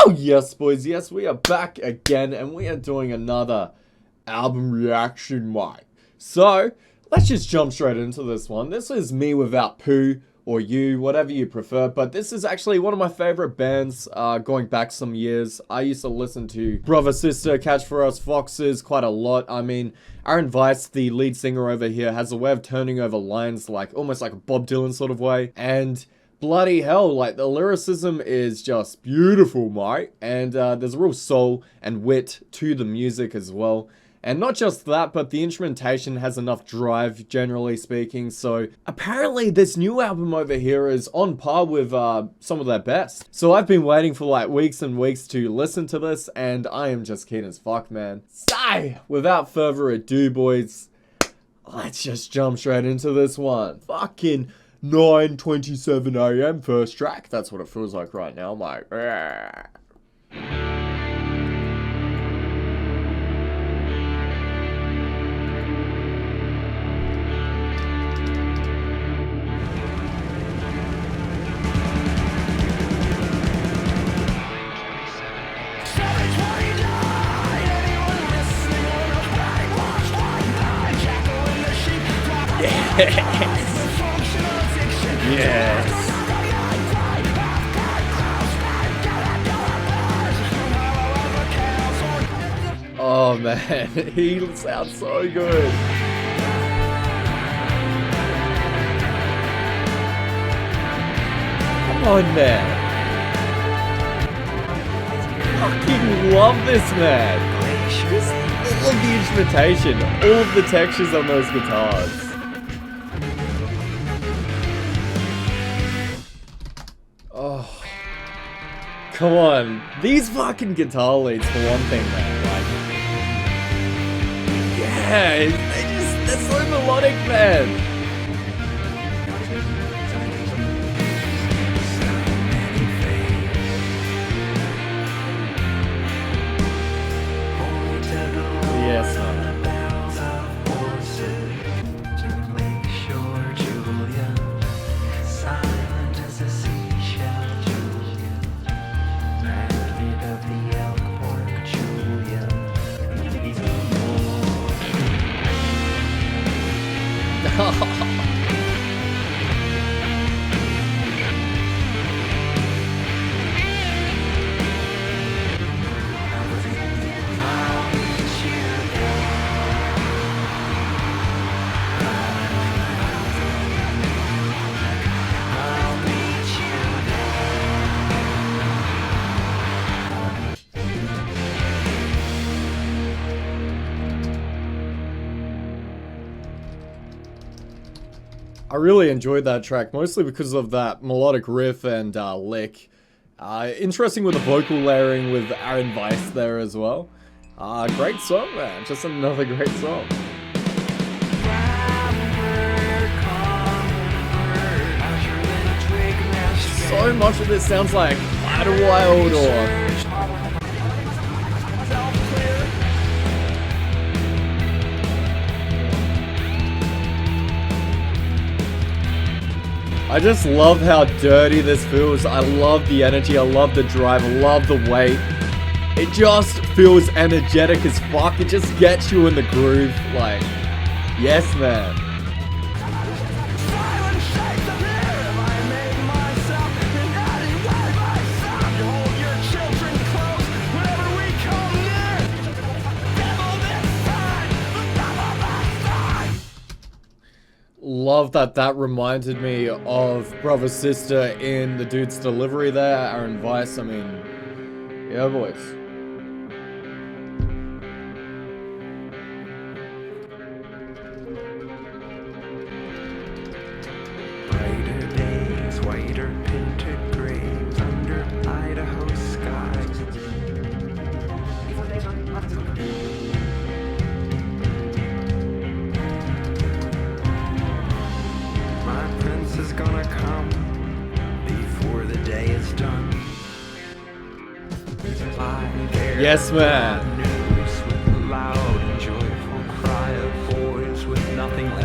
Oh yes, boys, yes, we are back again, and we are doing another album reaction, Mike. So, let's just jump straight into this one. This is Me Without Poo, or You, whatever you prefer, but this is actually one of my favorite bands, going back some years. I used to listen to Brother Sister, Catch For Us Foxes quite a lot. I mean, Aaron Weiss, the lead singer over here, has a way of turning over lines like, almost like a Bob Dylan sort of way, and bloody hell, like, the lyricism is just beautiful, mate. And there's a real soul and wit to the music as well. And not just that, but the instrumentation has enough drive, generally speaking. So apparently this new album over here is on par with some of their best. So I've been waiting for like weeks and weeks to listen to this, and I am just keen as fuck, man. So without further ado, boys, let's just jump straight into this one. Fucking 9:27 AM first track. That's what it feels like right now, mate. Yes. Oh man, he sounds so good. Come on, man. Fucking love this, man. Just all of the instrumentation, all of the textures on those guitars. Oh, come on. These fucking guitar leads for one thing, man. Like, yeah, they're so melodic, man. Yes, man. I really enjoyed that track, mostly because of that melodic riff and lick. Interesting with the vocal layering with Aaron Weiss there as well. Great song, man. Just another great song. So much of this sounds like Idlewild or... I just love how dirty this feels. I love the energy, I love the drive, I love the weight. It just feels energetic as fuck. It just gets you in the groove. Like, yes, man. Love that reminded me of Brother Sister in the dude's delivery there, Aaron Weiss. I mean, yeah, boys. Brighter days, whiter painted graves under Idaho skies. My prince is gonna come before the day is done. Yes, man.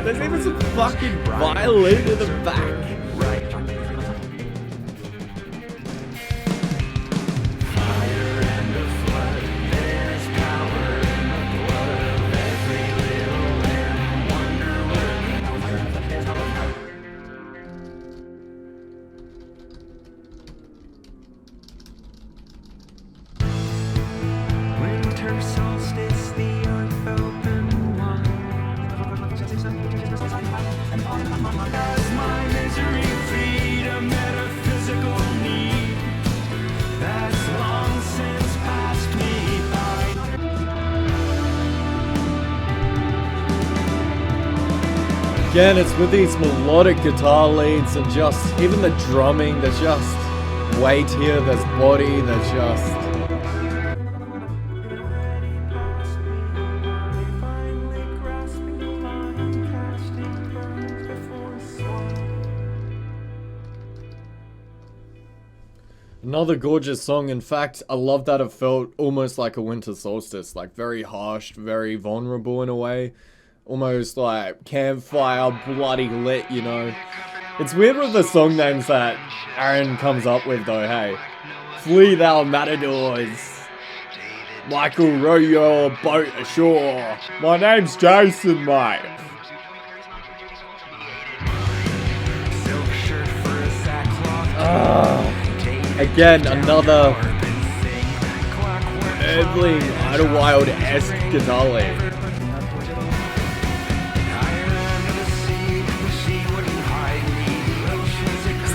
There's even some fucking violin in the back. Again, it's with these melodic guitar leads and just, even the drumming, there's just weight here, there's body, there's just... Another gorgeous song. In fact, I love that it felt almost like a winter solstice, like very harsh, very vulnerable in a way. Almost like campfire, bloody lit, you know. It's weird with the song names that Aaron comes up with though, hey. Flee thou matadors. Michael, row your boat ashore. My name's Jason, mate. Again, another Earthling Idlewild-esque guitar lead.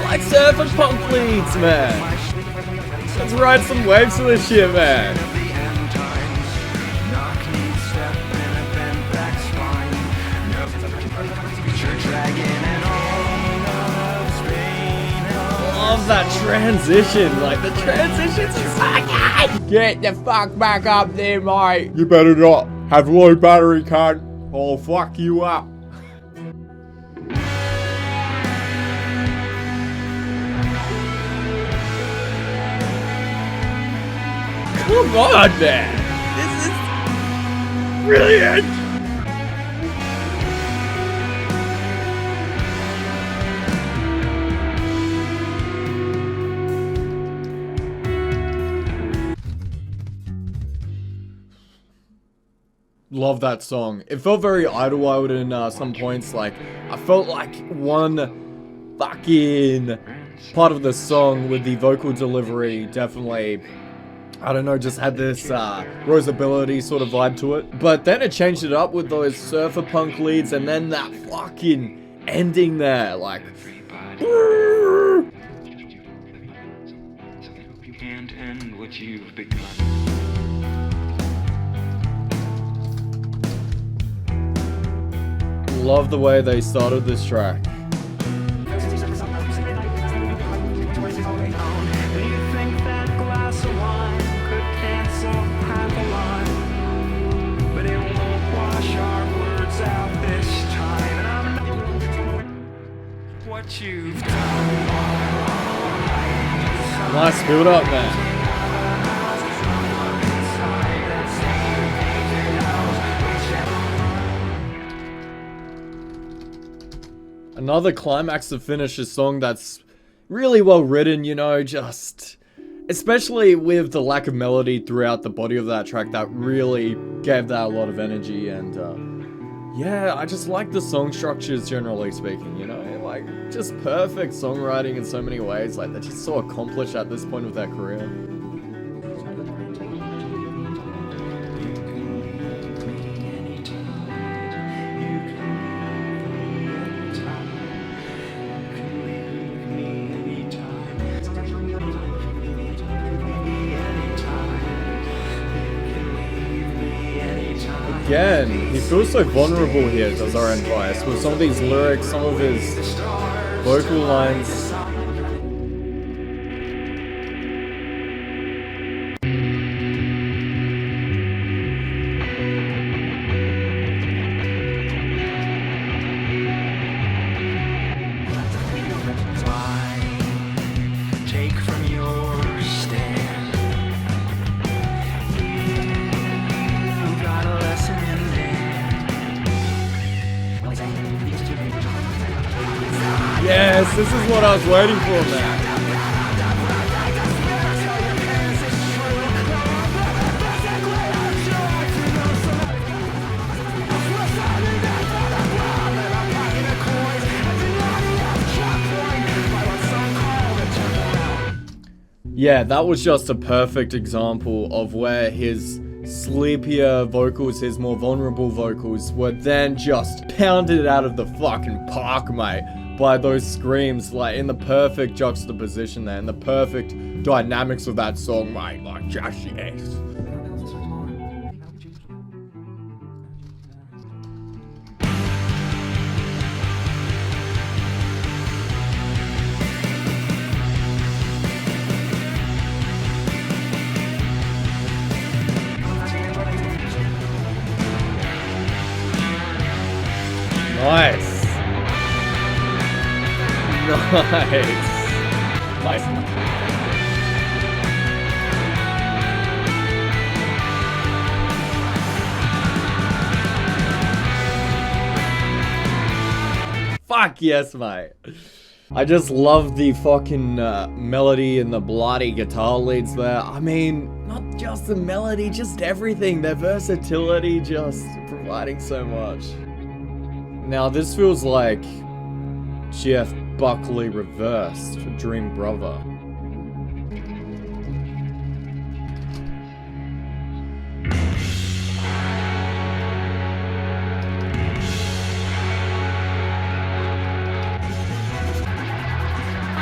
Like surfer punk leads, man. Let's ride some waves to this shit, man. Love that transition. Like, the transitions are so good. Get the fuck back up there, mate. You better not have low battery, cunt. I'll fuck you up. Come on, man! This is brilliant! Love that song. It felt very Idlewild in some points. Like, I felt like one fucking part of the song with the vocal delivery definitely, I don't know, just had this Rosability sort of vibe to it. But then it changed it up with those surfer punk leads and then that fucking ending there, like... You can't end what you've begun. Love the way they started this track. Nice build up, man. Another climax to finish a song that's really well written, you know, just... Especially with the lack of melody throughout the body of that track, that really gave that a lot of energy, and yeah, I just like the song structures generally speaking, you know, like just perfect songwriting in so many ways, like they're just so accomplished at this point of their career. Again, he feels so vulnerable here, does our advice, with some of these lyrics, some of his vocal lines. Yes, this is what I was waiting for, man. Yeah, that was just a perfect example of where his sleepier vocals, his more vulnerable vocals, were then just pounded out of the fucking park, mate, by those screams, like in the perfect juxtaposition there, in the perfect dynamics of that song, mate, like just yes. Nice. Nice. Nice. Fuck yes, mate. I just love the fucking melody and the bloody guitar leads there. I mean, not just the melody, just everything. Their versatility just providing so much. Now this feels like Jeff Buckley reversed, Dream Brother.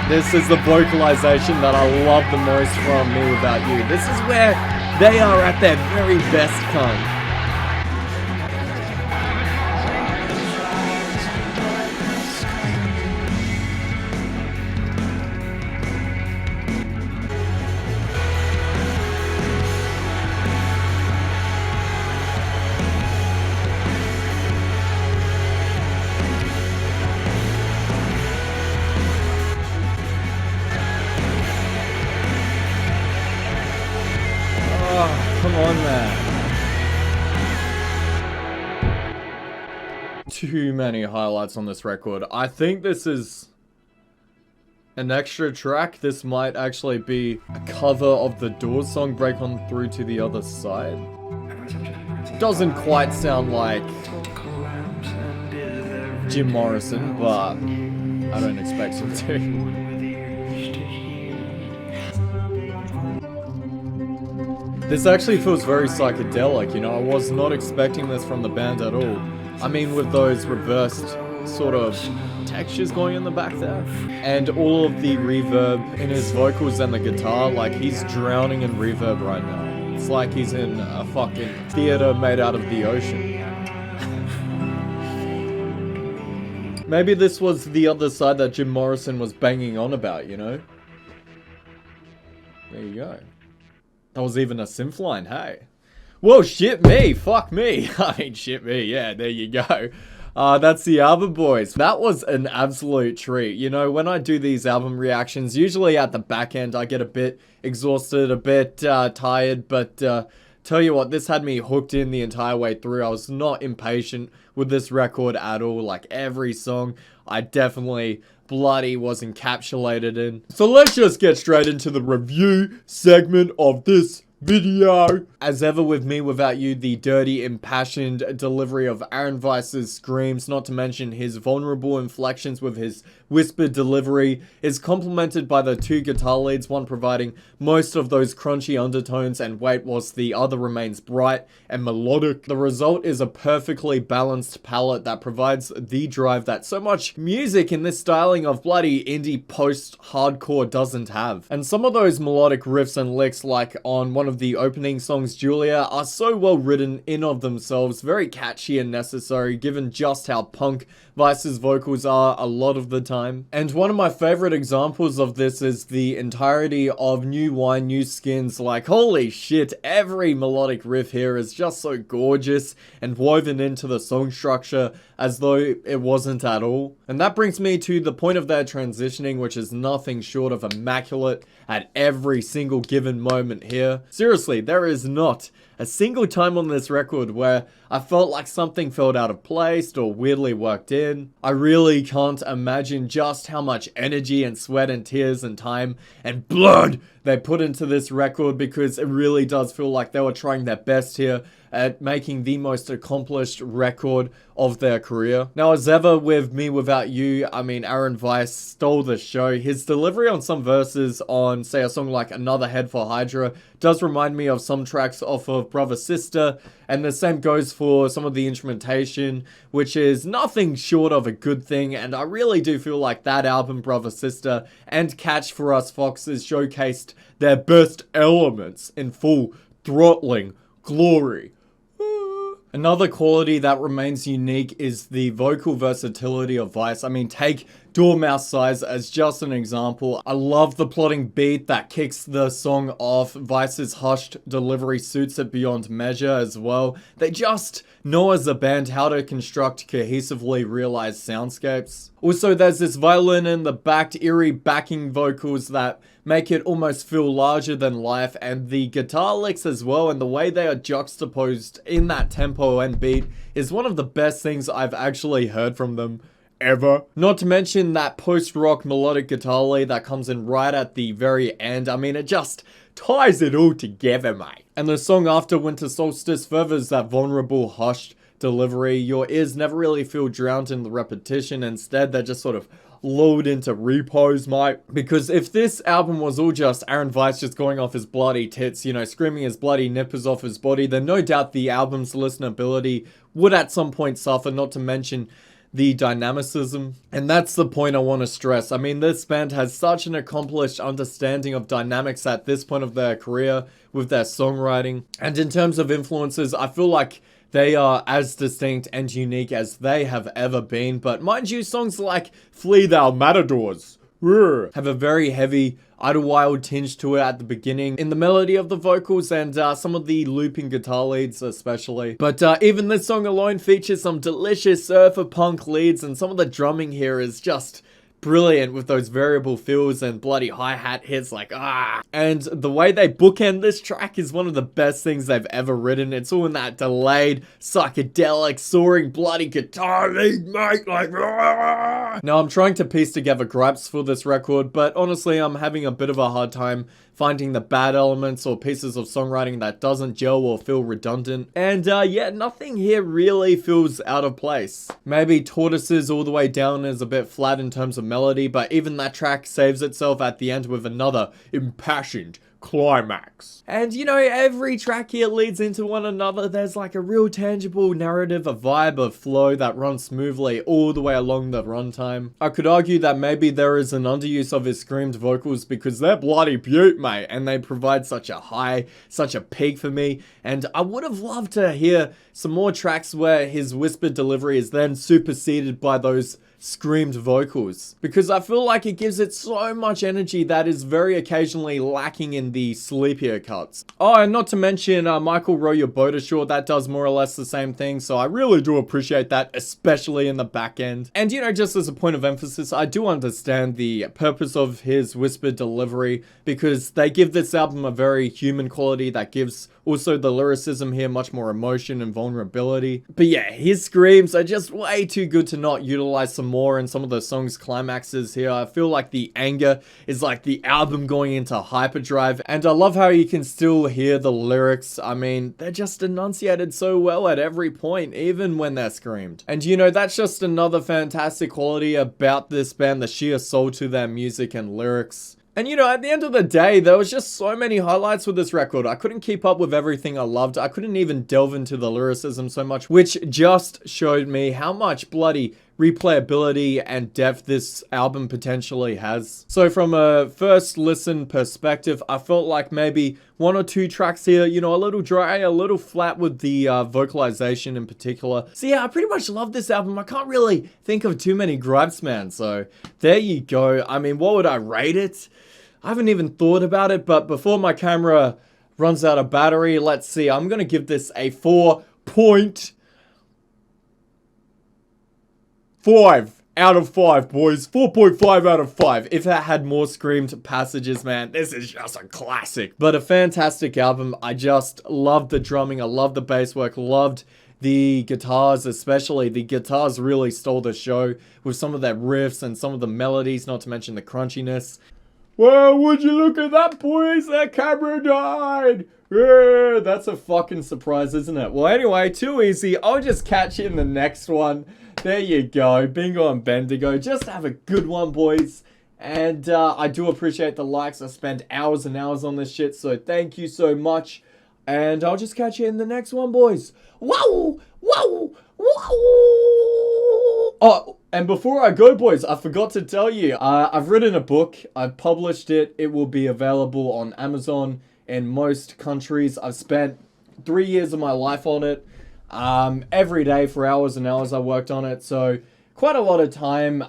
This is the vocalization that I love the most from Me Without You. This is where they are at their very best, cunt. Come on, man. Too many highlights on this record. I think this is an extra track. This might actually be a cover of the Doors song, Break On Through to the Other Side. Doesn't quite sound like Jim Morrison, but I don't expect him to. This actually feels very psychedelic, you know, I was not expecting this from the band at all. I mean, with those reversed sort of textures going in the back there. And all of the reverb in his vocals and the guitar, like he's drowning in reverb right now. It's like he's in a fucking theater made out of the ocean. Maybe this was the other side that Jim Morrison was banging on about, you know? There you go. That was even a synth line, hey. Whoa, shit me, fuck me. I mean, shit me, yeah, there you go. That's the album, boys. That was an absolute treat. You know, when I do these album reactions, usually at the back end, I get a bit exhausted, a bit tired, but tell you what, this had me hooked in the entire way through. I was not impatient with this record at all. Like, every song, I definitely bloody was encapsulated in. So let's just get straight into the review segment of this video. As ever with Me Without You, the dirty, impassioned delivery of Aaron Weiss's screams, not to mention his vulnerable inflections with his whispered delivery, is complemented by the two guitar leads, one providing most of those crunchy undertones and weight whilst the other remains bright and melodic. The result is a perfectly balanced palette that provides the drive that so much music in this styling of bloody indie post-hardcore doesn't have. And some of those melodic riffs and licks, like on one of the opening songs, Julia, are so well written in of themselves, very catchy and necessary given just how punk Weiss's vocals are a lot of the time. And one of my favorite examples of this is the entirety of New Wine, New Skins. Like, holy shit, every melodic riff here is just so gorgeous and woven into the song structure as though it wasn't at all. And that brings me to the point of their transitioning, which is nothing short of immaculate at every single given moment here. Seriously, there is not a single time on this record where I felt like something felt out of place or weirdly worked in. I really can't imagine just how much energy and sweat and tears and time and blood they put into this record, because it really does feel like they were trying their best here at making the most accomplished record of their career. Now, as ever with Me Without You, I mean, Aaron Weiss stole the show. His delivery on some verses on, say, a song like Another Head for Hydra does remind me of some tracks off of Brother Sister, and the same goes for some of the instrumentation, which is nothing short of a good thing, and I really do feel like that album, Brother Sister, and Catch For Us Foxes showcased their best elements in full throttling glory. Another quality that remains unique is the vocal versatility of Weiss. I mean, take Dormouse Size as just an example. I love the plotting beat that kicks the song off. Vice's hushed delivery suits it beyond measure as well. They just know as a band how to construct cohesively realized soundscapes. Also, there's this violin in the back, eerie backing vocals that make it almost feel larger than life, and the guitar licks as well, and the way they are juxtaposed in that tempo and beat is one of the best things I've actually heard from them ever. Not to mention that post-rock melodic guitar lead that comes in right at the very end. I mean, it just ties it all together, mate. And the song after Winter Solstice furthers that vulnerable, hushed delivery. Your ears never really feel drowned in the repetition. Instead, they're just sort of lulled into repose, mate. Because if this album was all just Aaron Vice just going off his bloody tits, you know, screaming his bloody nippers off his body, then no doubt the album's listenability would at some point suffer, not to mention the dynamicism. And that's the point I want to stress. I mean, this band has such an accomplished understanding of dynamics at this point of their career with their songwriting. And in terms of influences, I feel like they are as distinct and unique as they have ever been. But mind you, songs like Flee Thou Matadors have a very heavy Idlewild tinge to it at the beginning in the melody of the vocals and some of the looping guitar leads especially. But even this song alone features some delicious surfer punk leads, and some of the drumming here is just brilliant with those variable fills and bloody hi-hat hits like ah. And the way they bookend this track is one of the best things they've ever written. It's all in that delayed, psychedelic, soaring bloody guitar lead, mate, like ah. Now I'm trying to piece together gripes for this record, but honestly I'm having a bit of a hard time finding the bad elements or pieces of songwriting that doesn't gel or feel redundant. And yeah, nothing here really feels out of place. Maybe Tortoises All the Way Down is a bit flat in terms of melody, but even that track saves itself at the end with another impassioned climax. And you know, every track here leads into one another. There's like a real tangible narrative, a vibe, of flow that runs smoothly all the way along the runtime. I could argue that maybe there is an underuse of his screamed vocals because they're bloody beaut, mate, and they provide such a high, such a peak for me. And I would have loved to hear some more tracks where his whispered delivery is then superseded by those screamed vocals, because I feel like it gives it so much energy that is very occasionally lacking in the sleepier cuts. Oh, and not to mention Michael Row Your Boat Ashore, that does more or less the same thing, so I really do appreciate that, especially in the back end. And you know, just as a point of emphasis, I do understand the purpose of his whispered delivery, because they give this album a very human quality that gives also the lyricism here much more emotion and vulnerability. But yeah, his screams are just way too good to not utilize some more in some of the song's climaxes here. I feel like the anger is like the album going into hyperdrive, and I love how you can still hear the lyrics. I mean, they're just enunciated so well at every point, even when they're screamed. And you know, that's just another fantastic quality about this band, the sheer soul to their music and lyrics. And you know, at the end of the day, there was just so many highlights with this record. I couldn't keep up with everything I loved. I couldn't even delve into the lyricism so much, which just showed me how much bloody replayability and depth this album potentially has. So from a first listen perspective, I felt like maybe one or two tracks here, you know, a little dry, a little flat with the vocalization in particular. So yeah, I pretty much love this album. I can't really think of too many gripes, man. So there you go. I mean, what would I rate it? I haven't even thought about it, but before my camera runs out of battery, let's see. I'm going to give this a 4.5 out of 5, boys. 4.5 out of 5. If it had more screamed passages, man, this is just a classic. But a fantastic album. I just loved the drumming. I loved the bass work. Loved the guitars, especially. The guitars really stole the show with some of their riffs and some of the melodies, not to mention the crunchiness. Well, would you look at that, boys? That camera died. Yeah, that's a fucking surprise, isn't it? Well, anyway, too easy. I'll just catch you in the next one. There you go. Bingo and Bendigo. Just have a good one, boys. And I do appreciate the likes. I spent hours and hours on this shit, so thank you so much. And I'll just catch you in the next one, boys. Wow! Wow! Wow! Oh, and before I go, boys, I forgot to tell you, I've written a book. I've published it. It will be available on Amazon in most countries. I've spent 3 years of my life on it. Every day for hours and hours I worked on it. So quite a lot of time.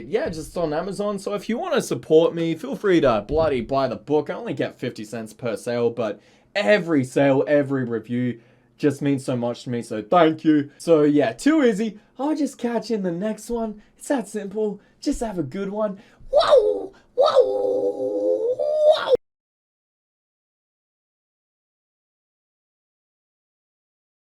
yeah, just on Amazon. So if you want to support me, feel free to bloody buy the book. I only get 50 cents per sale, but every sale, every review just means so much to me, so thank you. So yeah, too easy. I'll just catch you in the next one. It's that simple. Just have a good one. Whoa! Whoa!